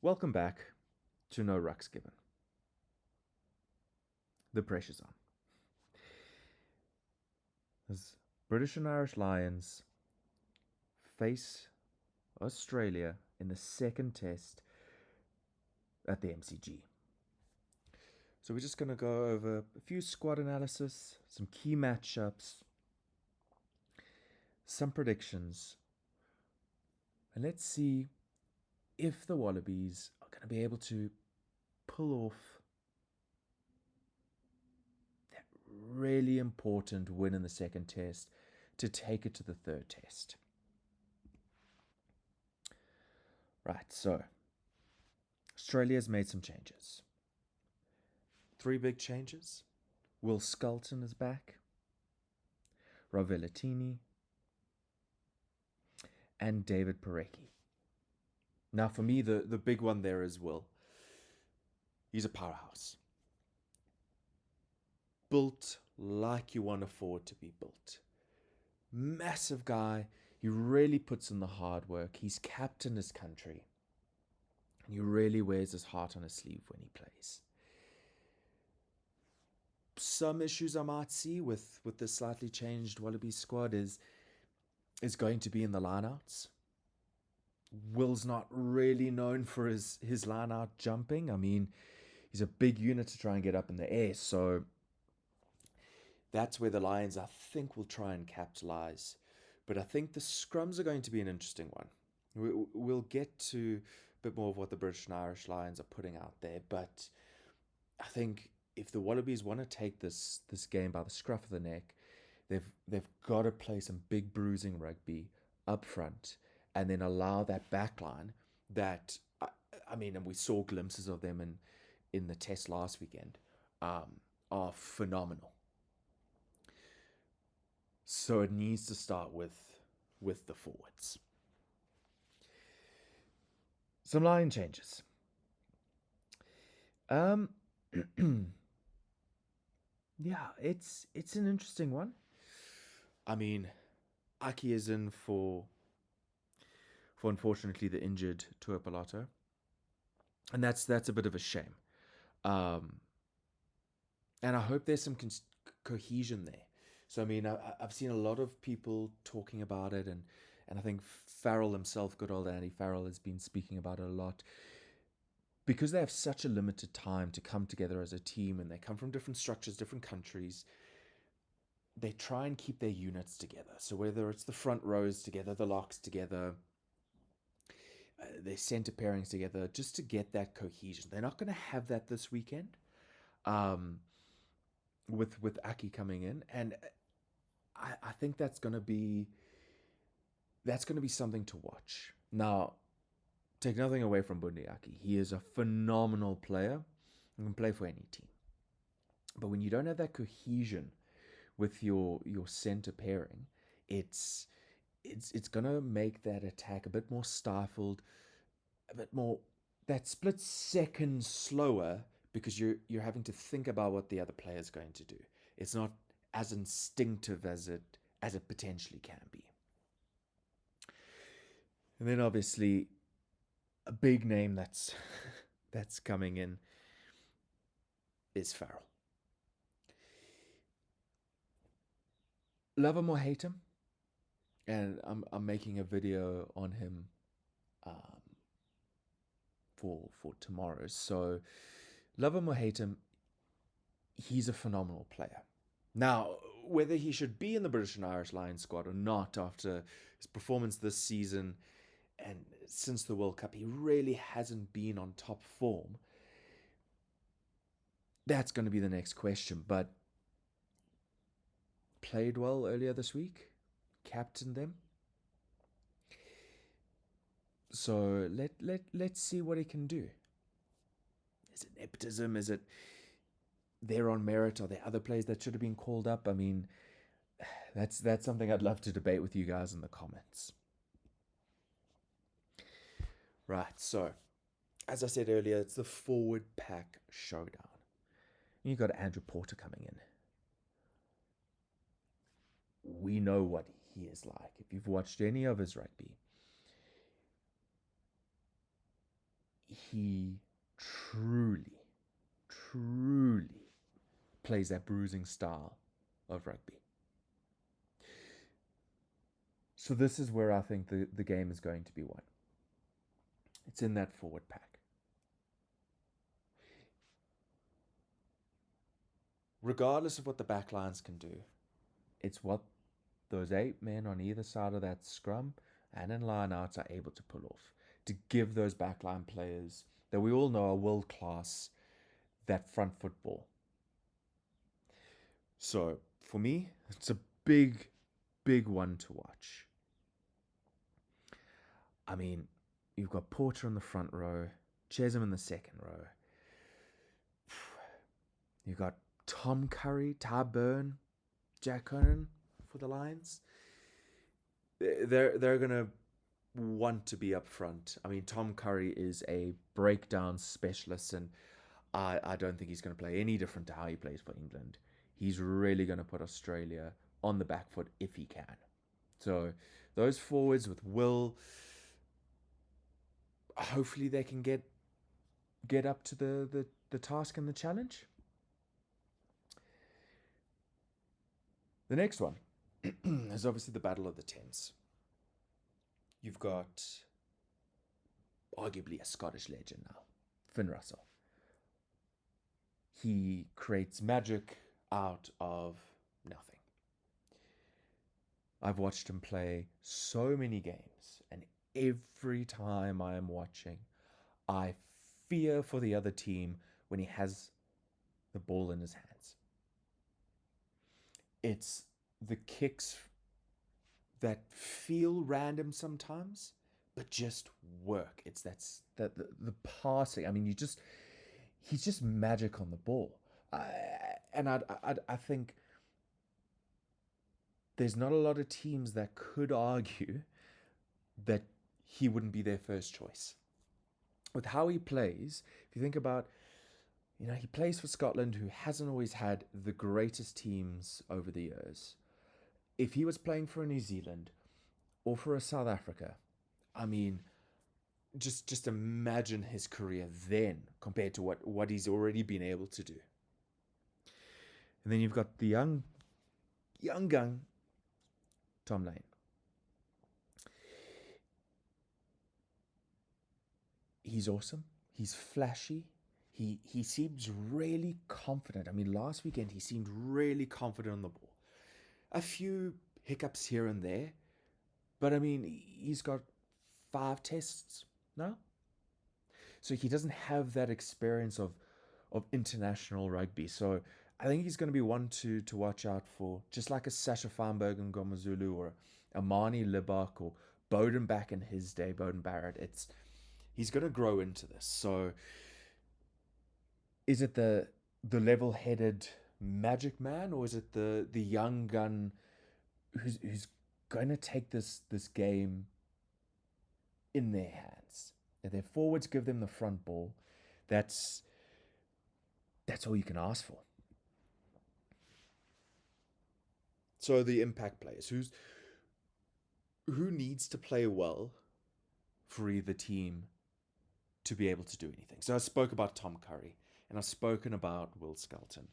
Welcome back to No Rucks Given. The pressure's on. As British and Irish Lions face Australia in the second test at the MCG. So we're just going to go over a few squad analysis, some key matchups, some predictions, and let's see if the Wallabies are going to be able to pull off that really important win in the second test to take it to the third test. Right, so Australia's made some changes. Three big changes. Will Skelton is back. Ravelatini. And David Parecki. Now, for me, the big one there is Will. He's a powerhouse. Built like you want a forward to be built. Massive guy. He really puts in the hard work. He's captained his country. And he really wears his heart on his sleeve when he plays. Some issues I might see with the slightly changed Wallabies squad is going to be in the lineouts. Will's not really known for his line out jumping. I mean, he's a big unit to try and get up in the air, so that's where the Lions, I think, will try and capitalize. But I think the scrums are going to be an interesting one. We'll get to a bit more of what the British and Irish Lions are putting out there, but I think if the Wallabies want to take this game by the scruff of the neck, they've got to play some big bruising rugby up front, and then allow that backline that I mean, and we saw glimpses of them in the test last weekend, are phenomenal. So it needs to start with the forwards. Some line changes. Um, yeah, it's an interesting one. I mean, Aki is in for unfortunately the injured Tuapalato, and that's a bit of a shame. Um, and I hope there's some cohesion there. So I mean, I've seen a lot of people talking about it, and I think Farrell himself, good old Andy Farrell, has been speaking about it a lot because they have such a limited time to come together as a team, and they come from different structures, different countries. They try and keep their units together. So whether it's the front rows together, the locks together, their center pairings together, just to get that cohesion. They're not going to have that this weekend. Um, with Aki coming in, and I think that's gonna be something to watch. Now, take nothing away from Bundyaki. He is a phenomenal player and can play for any team. But when you don't have that cohesion with your center pairing, it's it's gonna make that attack a bit more stifled, a bit more that split second slower because you're having to think about what the other player is going to do. It's not as instinctive as it potentially can be. And then obviously a big name that's that's coming in is Farrell. Love him or hate him, and I'm making a video on him um, for tomorrow. So love him or hate him, he's a phenomenal player. Now, whether he should be in the British and Irish Lions squad or not after his performance this season and since the World Cup, he really hasn't been on top form. That's going to be the next question. But played well earlier this week, captained them. So let's see what he can do. Is it nepotism? Is it there on merit? Are there other players that should have been called up? I mean, that's something I'd love to debate with you guys in the comments. Right, so as I said earlier, it's the forward pack showdown. You got Andrew Porter coming in. We know what he is like. If you've watched any of his rugby, he truly, truly plays that bruising style of rugby. So this is where I think the game is going to be won. It's in that forward pack. Regardless of what the back lines can do, it's what those 8 men on either side of that scrum and in lineouts are able to pull off to give those backline players that we all know are world class that front football. So for me, it's a big, big one to watch. I mean, you've got Porter in the front row, Chesham in the second row. You've got Tom Curry, Ty Byrne, Jack Conan for the Lions. They're gonna want to be up front. I mean, Tom Curry is a breakdown specialist, and I don't think he's going to play any different to how he plays for England. He's really going to put Australia on the back foot if he can. So those forwards with Will, hopefully they can get up to the task and the challenge. The next one is obviously the Battle of the Tens. You've got arguably a Scottish legend now, Finn Russell. He creates magic out of nothing. I've watched him play so many games, and every time I am watching, I fear for the other team when he has the ball in his hands. It's the kicks that feel random sometimes, but just work. It's that the passing. I mean, he's just magic on the ball. I think there's not a lot of teams that could argue that he wouldn't be their first choice. With how he plays, if you think about, he plays for Scotland, who hasn't always had the greatest teams over the years. If he was playing for a New Zealand or for a South Africa, I mean, just imagine his career then compared to what he's already been able to do. And then you've got the young gun, Tom Lane. He's awesome. He's flashy. He seems really confident. I mean, last weekend he seemed really confident on the ball. A few hiccups here and there, but I mean, he's got 5 tests now. So he doesn't have that experience of international rugby. So I think he's going to be one to watch out for, just like a Sasha Feinberg and Ngomazulu or Amani Libak or Bowden back in his day, Bowden Barrett. He's going to grow into this. So is it the level-headed magic man, or is it the young gun who's going to take this game in their hands? If their forwards give them the front ball, that's all you can ask for. So the impact players, who needs to play well for either team to be able to do anything? So I spoke about Tom Curry, and I've spoken about Will Skelton.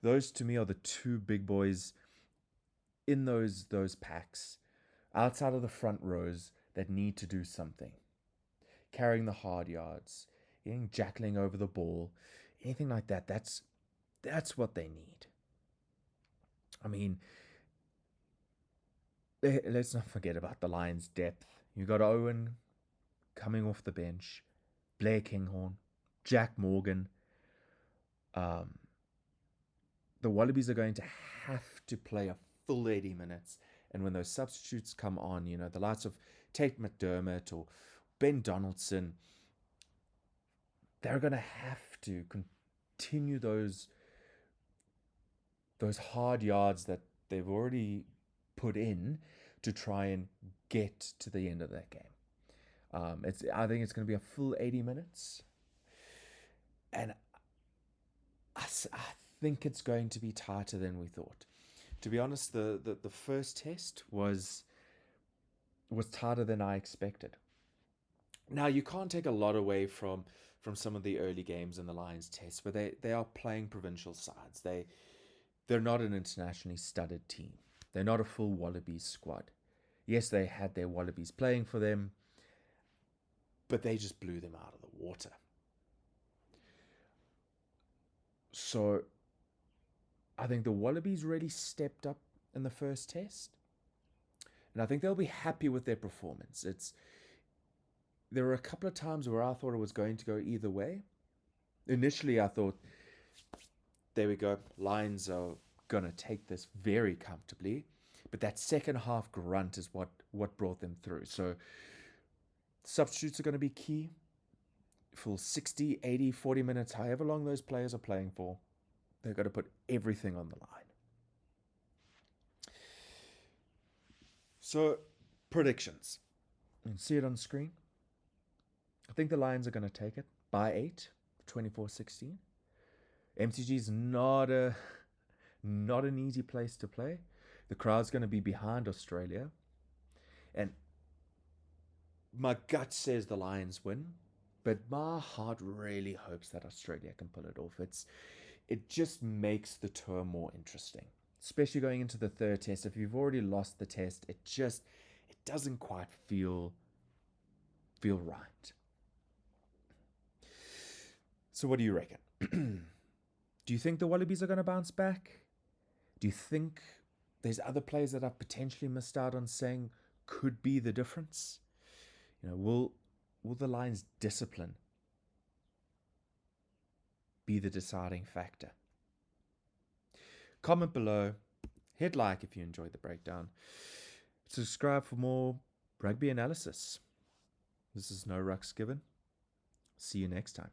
Those to me are the two big boys in those packs, outside of the front rows, that need to do something. Carrying the hard yards, jackling over the ball, anything like that. That's what they need. I mean, let's not forget about the Lions' depth. You got Owen coming off the bench, Blair Kinghorn, Jack Morgan. The Wallabies are going to have to play a full 80 minutes. And when those substitutes come on, the likes of Tate McDermott or Ben Donaldson, they're going to have to continue those hard yards that they've already put in to try and get to the end of that game. I think it's going to be a full 80 minutes. And I think it's going to be tighter than we thought. To be honest, the first test was tighter than I expected. Now you can't take a lot away from some of the early games in the Lions test, but they are playing provincial sides. They're not an internationally studded team. They're not a full Wallabies squad. Yes, they had their Wallabies playing for them, but they just blew them out of the water. So I think the Wallabies really stepped up in the first test, and I think they'll be happy with their performance. There were a couple of times where I thought it was going to go either way. Initially, I thought, there we go, Lions are going to take this very comfortably. But that second half grunt is what brought them through. So substitutes are going to be key for 60, 80, 40 minutes, however long those players are playing for. They've got to put everything on the line. So, predictions. You can see it on screen. I think the Lions are going to take it by 8, 24-16. MCG is not an easy place to play. The crowd's going to be behind Australia. And my gut says the Lions win, but my heart really hopes that Australia can pull it off. It just makes the tour more interesting, especially going into the third test. If you've already lost the test, it doesn't quite feel right. So what do you reckon? Do you think the Wallabies are going to bounce back? Do you think there's other players that I've potentially missed out on saying could be the difference? Will the Lions' discipline be the deciding factor? Comment below, hit like if you enjoyed the breakdown. Subscribe for more rugby analysis. This is No Rucks Given. See you next time.